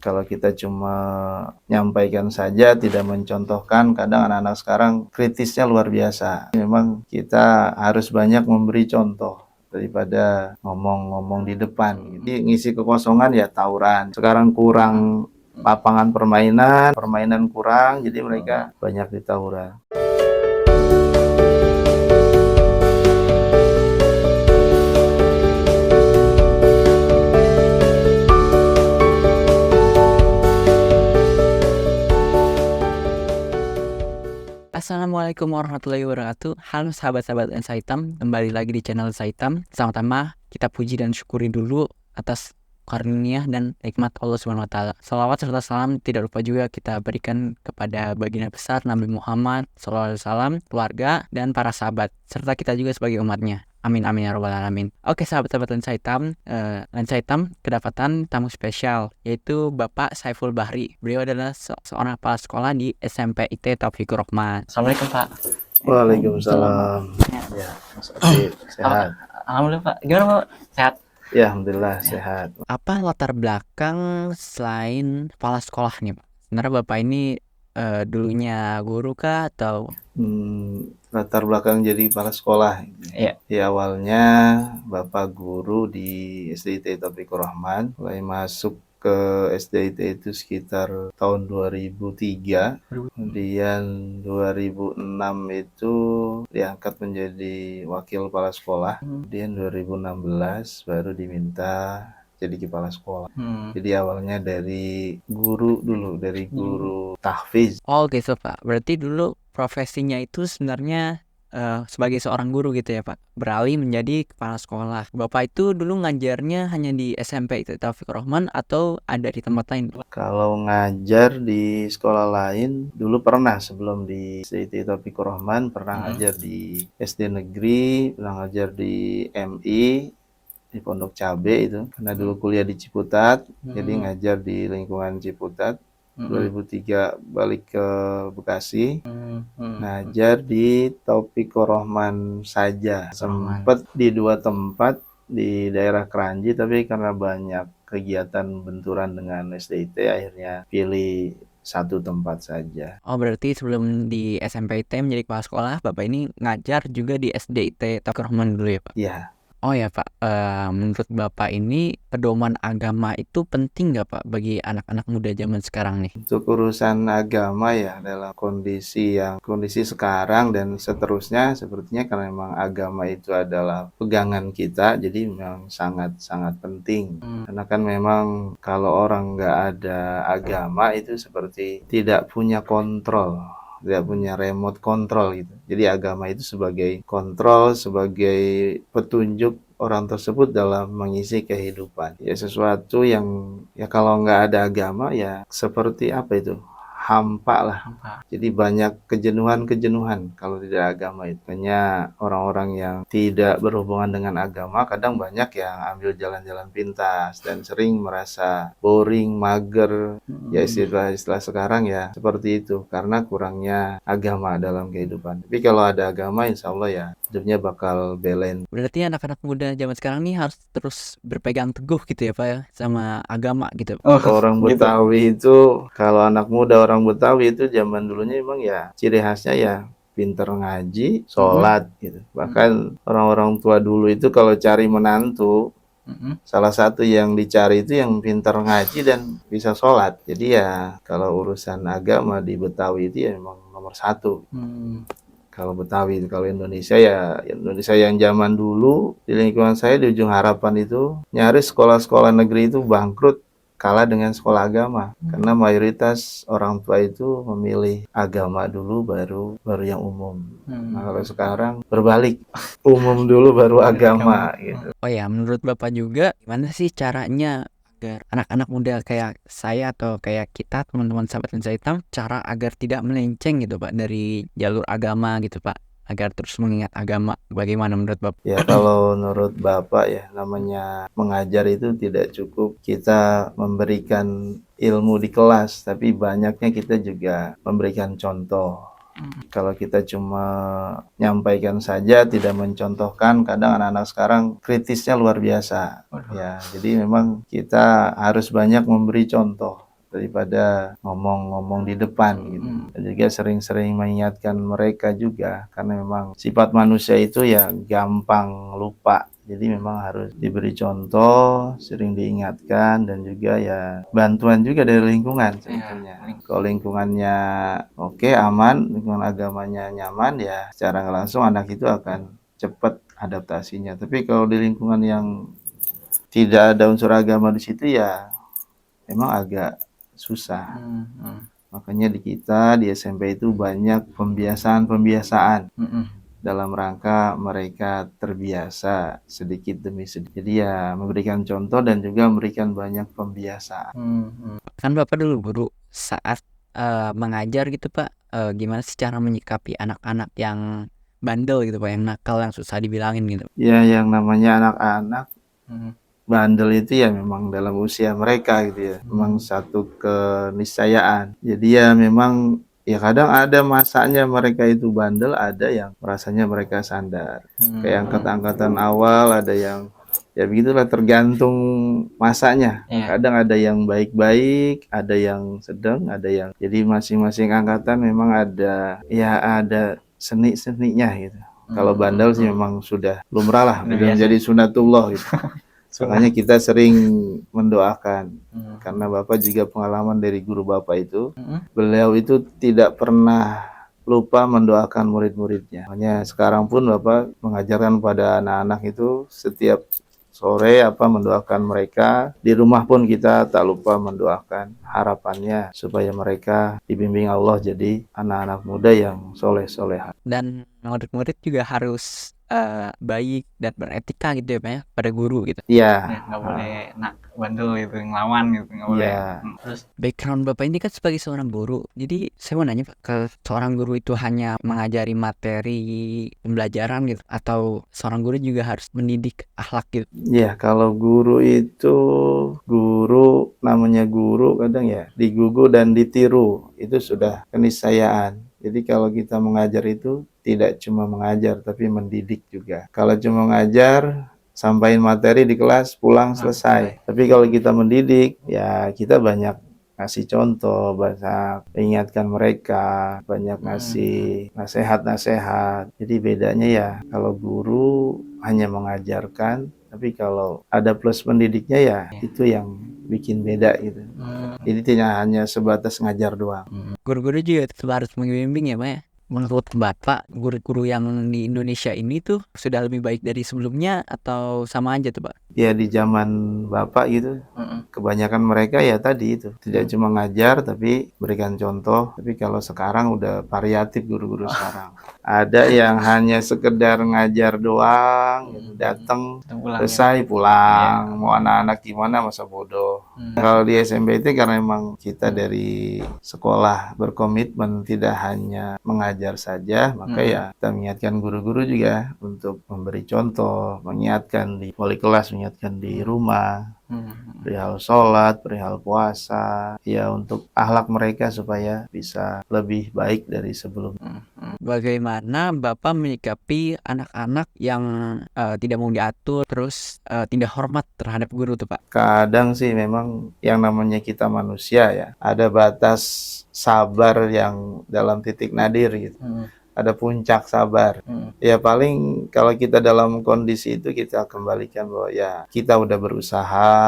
Kalau kita cuma nyampaikan saja, tidak mencontohkan, kadang anak-anak sekarang kritisnya luar biasa. Memang kita harus banyak memberi contoh daripada ngomong-ngomong di depan. Jadi ngisi kekosongan ya tawuran. Sekarang kurang lapangan permainan kurang, jadi mereka banyak di tawuran. Assalamualaikum warahmatullahi wabarakatuh. Halo sahabat-sahabat Lensa Hitam, kembali lagi di channel Lensa Hitam. Pertama-tama kita puji dan syukuri dulu atas karunia dan nikmat Allah Subhanahu wa taala. Salawat serta salam tidak lupa juga kita berikan kepada baginda besar Nabi Muhammad SAW, keluarga dan para sahabat serta kita juga sebagai umatnya. Amin amin ya robbal alamin. Oke sahabat-sahabat Lensa Hitam, kedapatan tamu spesial yaitu Bapak Saiful Bahri. Beliau adalah seorang kepala sekolah di SMP IT Taufikur Rahman. Assalamualaikum Pak. Waalaikumsalam. Ya, Mas Afiq, sehat. Alhamdulillah Pak. Gimana Pak? Sehat? Ya, alhamdulillah sehat. Apa latar belakang selain kepala sekolah nih Pak? Sebenarnya Bapak ini dulunya guru kah atau Latar belakang jadi kepala sekolah. Iya. Ya, awalnya Bapak guru di SDIT Taufikur Rahman. Mulai masuk ke SDIT itu sekitar tahun 2003. Kemudian 2006 itu diangkat menjadi wakil kepala sekolah. Kemudian 2016 baru diminta jadi kepala sekolah. Jadi awalnya dari guru dulu, dari guru tahfiz. Oh gitu Pak. Berarti dulu profesinya itu sebenarnya sebagai seorang guru gitu ya Pak. Beralih menjadi kepala sekolah. Bapak itu dulu ngajarnya hanya di SMP itu Taufikur Rahman atau ada di tempat lain Pak? Kalau ngajar di sekolah lain, dulu pernah sebelum di SDIT Taufikur Rahman, pernah ngajar di SD Negeri, pernah ngajar di MI, di Pondok Cabe itu. Karena dulu kuliah di Ciputat, jadi ngajar di lingkungan Ciputat. 2003 balik ke Bekasi, ngajar di Taufikur Rahman saja. Sempat di 2 tempat di daerah Kranji, tapi karena banyak kegiatan benturan dengan SDIT, akhirnya pilih 1 tempat saja. Oh berarti sebelum di SMP IT menjadi kepala sekolah, Bapak ini ngajar juga di SDIT Taufikur Rahman dulu ya Pak? Iya. Oh ya Pak, menurut Bapak ini pedoman agama itu penting nggak Pak bagi anak-anak muda zaman sekarang nih? Untuk urusan agama ya dalam kondisi sekarang dan seterusnya, sepertinya karena memang agama itu adalah pegangan kita, jadi memang sangat-sangat penting. Karena kan memang kalau orang nggak ada agama itu seperti tidak punya kontrol, tidak punya remote control gitu. Jadi agama itu sebagai kontrol, sebagai petunjuk orang tersebut dalam mengisi kehidupan. Ya sesuatu yang ya kalau nggak ada agama ya seperti apa itu? Hampa lah. Jadi banyak kejenuhan kalau tidak agama itu. Hanya orang-orang yang tidak berhubungan dengan agama kadang banyak yang ambil jalan-jalan pintas dan sering merasa boring, mager. Ya istilah sekarang ya seperti itu karena kurangnya agama dalam kehidupan. Tapi kalau ada agama insya Allah ya hidupnya bakal balance. Berarti anak-anak muda zaman sekarang nih harus terus berpegang teguh gitu ya Pak ya sama agama gitu. Orang Betawi itu kalau anak muda orang Betawi itu zaman dulunya emang ya ciri khasnya ya pinter ngaji, sholat gitu. Bahkan orang-orang tua dulu itu kalau cari menantu, salah satu yang dicari itu yang pinter ngaji dan bisa sholat. Jadi ya kalau urusan agama di Betawi itu ya memang nomor 1. Kalau Betawi, kalau Indonesia ya Indonesia yang zaman dulu di lingkungan saya di Ujung Harapan itu nyaris sekolah-sekolah negeri itu bangkrut kalah dengan sekolah agama karena mayoritas orang tua itu memilih agama dulu baru yang umum. Nah, kalau sekarang berbalik, umum dulu baru agama gitu. Oh ya, menurut Bapak juga gimana sih caranya agar anak-anak muda kayak saya atau kayak kita teman-teman sahabat Lensa Hitam cara agar tidak melenceng gitu Pak dari jalur agama gitu Pak, agar terus mengingat agama, bagaimana menurut Bapak? Ya kalau menurut Bapak ya namanya mengajar itu tidak cukup kita memberikan ilmu di kelas, tapi banyaknya kita juga memberikan contoh. Kalau kita cuma nyampaikan saja, tidak mencontohkan, kadang anak-anak sekarang kritisnya luar biasa. Ya, jadi memang kita harus banyak memberi contoh daripada ngomong-ngomong di depan gitu. Dan juga sering-sering mengingatkan mereka juga, karena memang sifat manusia itu ya gampang lupa. Jadi memang harus diberi contoh, sering diingatkan, dan juga ya bantuan juga dari lingkungan sebetulnya. Kalau lingkungannya oke, aman, lingkungan agamanya nyaman, ya secara nggak langsung anak itu akan cepat adaptasinya. Tapi kalau di lingkungan yang tidak ada unsur agama di situ ya memang agak susah. Makanya di kita di SMP itu banyak pembiasaan dalam rangka mereka terbiasa sedikit demi sedikit. Jadi ya memberikan contoh dan juga memberikan banyak pembiasaan. Kan Bapak dulu guru, saat mengajar gitu Pak, gimana sih cara menyikapi anak-anak yang bandel gitu Pak, yang nakal, yang susah dibilangin gitu? Ya yang namanya anak-anak bandel itu ya memang dalam usia mereka gitu ya, memang satu keniscayaan. Jadi ya memang ya kadang ada masanya mereka itu bandel, ada yang rasanya mereka sandar. Kayak angkatan awal ada yang ya begitulah, tergantung masanya. Kadang ada yang baik-baik, ada yang sedang, ada yang, jadi masing-masing angkatan memang ada ya ada seni-seninya gitu. Kalau bandel sih memang sudah lumrah lah, udah menjadi sunatullah gitu. Makanya kita sering mendoakan, karena Bapak juga pengalaman dari guru Bapak itu, beliau itu tidak pernah lupa mendoakan murid-muridnya. Makanya sekarang pun Bapak mengajarkan pada anak-anak itu setiap sore mendoakan mereka. Di rumah pun kita tak lupa mendoakan, harapannya supaya mereka dibimbing Allah jadi anak-anak muda yang soleh-soleha. Dan murid-murid juga harus baik dan beretika gitu ya Pak ya, pada guru gitu. Iya. Nggak boleh bandel gitu, ngelawan gitu, nggak boleh. Terus background Bapak ini kan sebagai seorang guru, jadi saya mau nanya Pak, ke seorang guru itu hanya mengajari materi pembelajaran gitu, atau seorang guru juga harus mendidik akhlak gitu? Ya, kalau guru itu, namanya guru kadang ya digugu dan ditiru, itu sudah keniscayaan. Jadi kalau kita mengajar itu tidak cuma mengajar, tapi mendidik juga. Kalau cuma mengajar, sampaikan materi di kelas, pulang, selesai. Tapi kalau kita mendidik, ya kita banyak ngasih contoh, banyak ingatkan mereka, banyak ngasih nasihat-nasihat. Jadi bedanya ya, kalau guru hanya mengajarkan, tapi kalau ada plus pendidiknya ya itu yang bikin beda gitu. Jadi tidak hanya sebatas ngajar doang. Guru-guru juga tetap harus membimbing ya Pak ya. Menurut Bapak, guru-guru yang di Indonesia ini tuh sudah lebih baik dari sebelumnya atau sama aja tuh Pak? Ya di zaman Bapak gitu, kebanyakan mereka ya tadi itu, tidak cuma ngajar tapi berikan contoh. Tapi kalau sekarang udah variatif guru-guru sekarang. Ada yang hanya sekedar ngajar doang, datang, selesai, pulang. Mau anak-anak gimana, masa bodoh. Kalau di SMBT karena memang kita dari sekolah berkomitmen tidak hanya mengajar saja, maka ya kita mengingatkan guru-guru juga untuk memberi contoh, mengingatkan di wali kelas, mengingatkan di rumah, perihal sholat, perihal puasa, ya untuk akhlak mereka supaya bisa lebih baik dari sebelumnya. Bagaimana Bapak menyikapi anak-anak yang tidak mau diatur, terus tidak hormat terhadap guru tuh Pak? Kadang sih memang yang namanya kita manusia ya, ada batas sabar yang dalam titik nadir gitu. Ada puncak sabar. Ya paling kalau kita dalam kondisi itu kita kembalikan bahwa ya kita udah berusaha,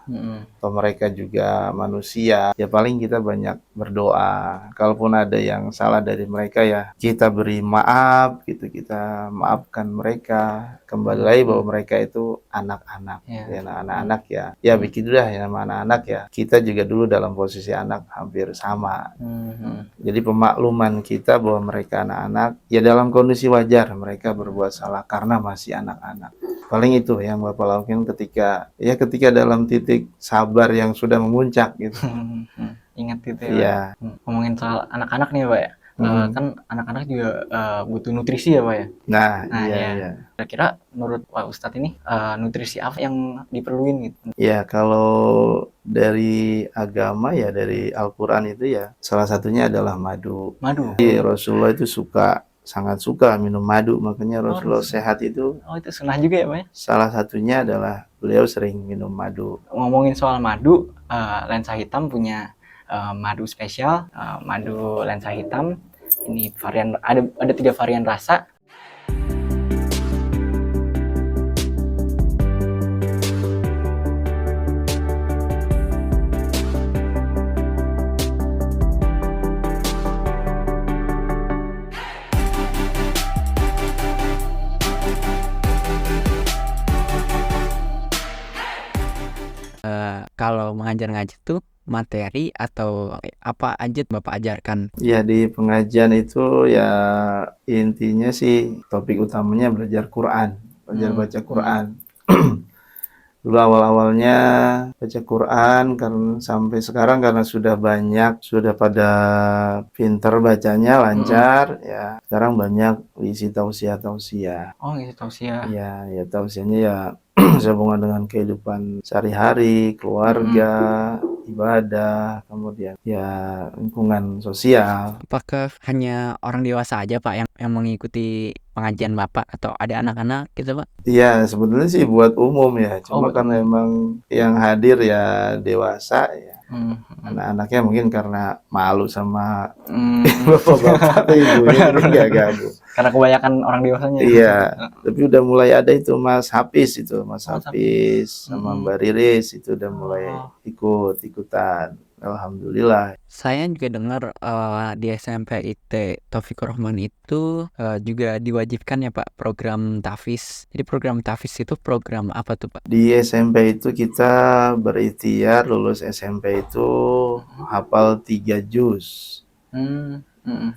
atau mereka juga manusia, ya paling kita banyak berdoa. Kalaupun ada yang salah dari mereka ya kita beri maaf gitu, kita maafkan mereka. Kembali lagi bahwa mereka itu anak-anak, ya anak-anak ya. Ya begitulah ya nama anak-anak ya. Kita juga dulu dalam posisi anak hampir sama. Jadi pemakluman kita bahwa mereka anak-anak, ya dalam kondisi wajar mereka berbuat salah karena masih anak-anak. Paling itu yang Bapak lakukan ketika dalam titik sabar yang sudah memuncak gitu. Ingat gitu ya. Ngomongin soal anak-anak nih Pak ya. Kan anak-anak juga butuh nutrisi ya Pak ya. Nah iya. Kira-kira menurut Pak Ustadz ini nutrisi apa yang diperluin gitu? Ya kalau dari agama ya, dari Al-Quran itu ya salah satunya adalah madu. Jadi Rasulullah itu sangat suka minum madu, makanya Rasulullah sehat itu. Oh itu sunnah juga ya Pak ya? Salah satunya adalah beliau sering minum madu. Ngomongin soal madu, lensa hitam punya madu spesial, madu lensa hitam. Ini varian ada 3 varian rasa. Kalau mengajar-ngajar tuh materi atau apa aja Bapak ajarkan? Ya, di pengajian itu ya intinya sih topik utamanya belajar Quran, belajar baca Quran. Dulu awal-awalnya baca Quran karena sampai sekarang karena sudah pada pinter bacanya, lancar ya. Sekarang banyak isi tausiah-tausiah. Oh, ngisi tausiah. Ya tausiahnya ya sehubungan dengan kehidupan sehari-hari, keluarga, ibadah, kemudian ya lingkungan sosial. Apakah hanya orang dewasa aja Pak yang mengikuti pengajian Bapak atau ada anak-anak gitu Pak? Iya, sebetulnya sih buat umum ya. Cuma buat karena emang yang hadir ya dewasa ya. Anak-anaknya mungkin karena malu sama bapak-bapak atau ibunya jadi nggak gabung. Karena kebanyakan orang dewasanya. Iya, tapi udah mulai ada itu Mas Hafiz Mas Hafiz sama Mbak Riris itu udah mulai ikutan. Alhamdulillah. Saya juga dengar di SMP IT Taufikur Rahman itu juga diwajibkan ya Pak program tahfiz. Jadi program tahfiz itu program apa tuh Pak? Di SMP itu kita berikhtiar lulus SMP itu hafal 3 juz.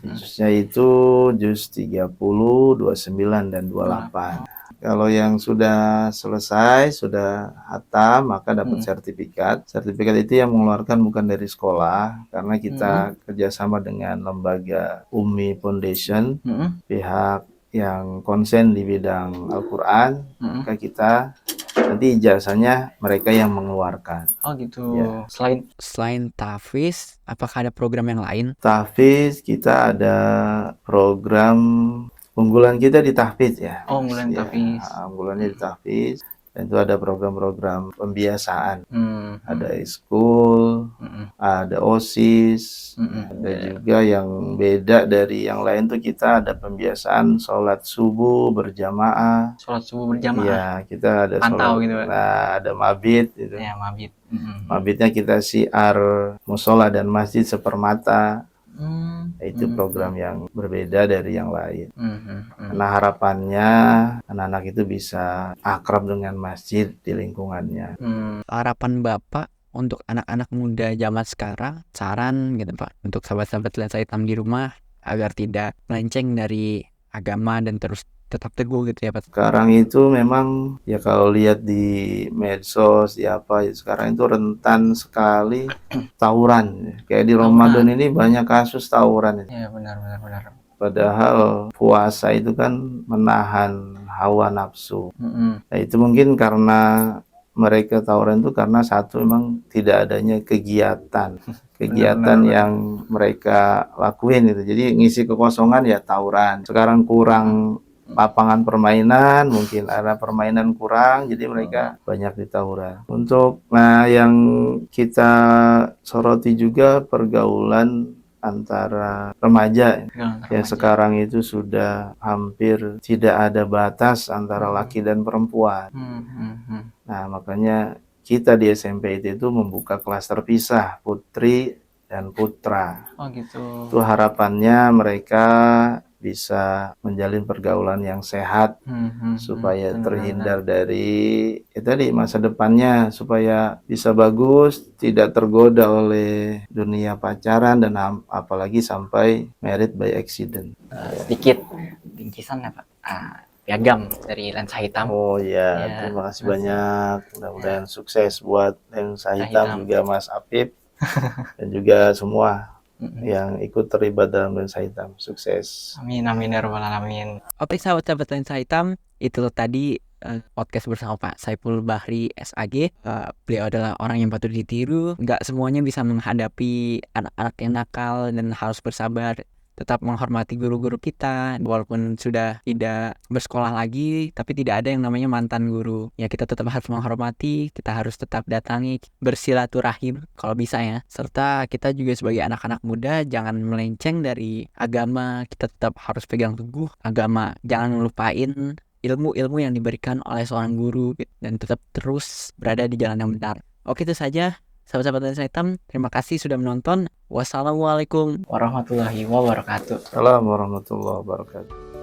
Juznya itu juz 30, 29 dan 28. Kalau yang sudah selesai, sudah hatam, maka dapat sertifikat. Sertifikat itu yang mengeluarkan bukan dari sekolah, karena kita kerjasama dengan lembaga Umi Foundation, pihak yang konsen di bidang Al-Quran, maka kita nanti ijazahnya mereka yang mengeluarkan. Oh gitu. Ya. Selain tahfiz, apakah ada program yang lain? Tahfiz kita ada program unggulan kita di tahfiz ya. Oh, unggulan tahfiz. Unggulannya di tahfiz. Dan itu ada program-program pembiasaan. Ada school, ada OSIS, ada juga yang beda dari yang lain tuh kita ada pembiasaan sholat subuh berjamaah. Sholat subuh berjamaah. Ya, kita ada pantau sholat, gitu. Nah, ada mabit gitu. Ya, mabit. Mabitnya kita siar musola dan masjid sepermata. Itu program yang berbeda dari yang lain. Karena harapannya anak-anak itu bisa akrab dengan masjid di lingkungannya. Harapan Bapak untuk anak-anak muda zaman sekarang, saran gitu Pak, untuk sahabat-sahabat lensa hitam di rumah agar tidak melenceng dari agama dan terus tetap teguh gitu ya Pak. Sekarang itu memang ya kalau lihat di medsos di apa sekarang itu rentan sekali tawuran. Kayak di Ramadan ini banyak kasus tawuran. Ya benar. Padahal puasa itu kan menahan hawa nafsu. Nah, itu mungkin karena mereka tawuran itu karena satu memang tidak adanya kegiatan yang mereka lakuin itu. Jadi ngisi kekosongan ya tawuran. Sekarang kurang lapangan permainan, mungkin ada permainan kurang, jadi mereka banyak di tawuran. Yang kita soroti juga pergaulan antara remaja yang sekarang itu sudah hampir tidak ada batas antara laki dan perempuan. Nah, makanya kita di SMP itu membuka kelas terpisah putri dan putra. Oh gitu. Itu harapannya mereka bisa menjalin pergaulan yang sehat supaya terhindar dari tadi masa depannya, supaya bisa bagus, tidak tergoda oleh dunia pacaran dan apalagi sampai married by accident. Sedikit bingkisan ya Pak, piagam dari lensa hitam. Oh ya, terima kasih banyak, mudah-mudahan sukses buat lensa hitam juga Mas Apip dan juga semua yang ikut terlibat dalam lensa hitam. Sukses. Amin ya rabbal alamin. Oke sahabat-sahabat lensa hitam, itu tadi podcast bersama Pak Saiful Bahri SAG. Beliau adalah orang yang patut ditiru. Nggak semuanya bisa menghadapi anak-anak yang nakal dan harus bersabar. tetap menghormati guru-guru kita, walaupun sudah tidak bersekolah lagi, tapi tidak ada yang namanya mantan guru. Ya kita tetap harus menghormati, kita harus tetap datangi, bersilaturahim kalau bisa ya. Serta kita juga sebagai anak-anak muda jangan melenceng dari agama, kita tetap harus pegang teguh agama, jangan lupain ilmu-ilmu yang diberikan oleh seorang guru dan tetap terus berada di jalan yang benar. Oke, itu saja sahabat-sahabat Lensa Hitam. Terima kasih sudah menonton. Wassalamualaikum warahmatullahi wabarakatuh. Assalamualaikum warahmatullahi wabarakatuh.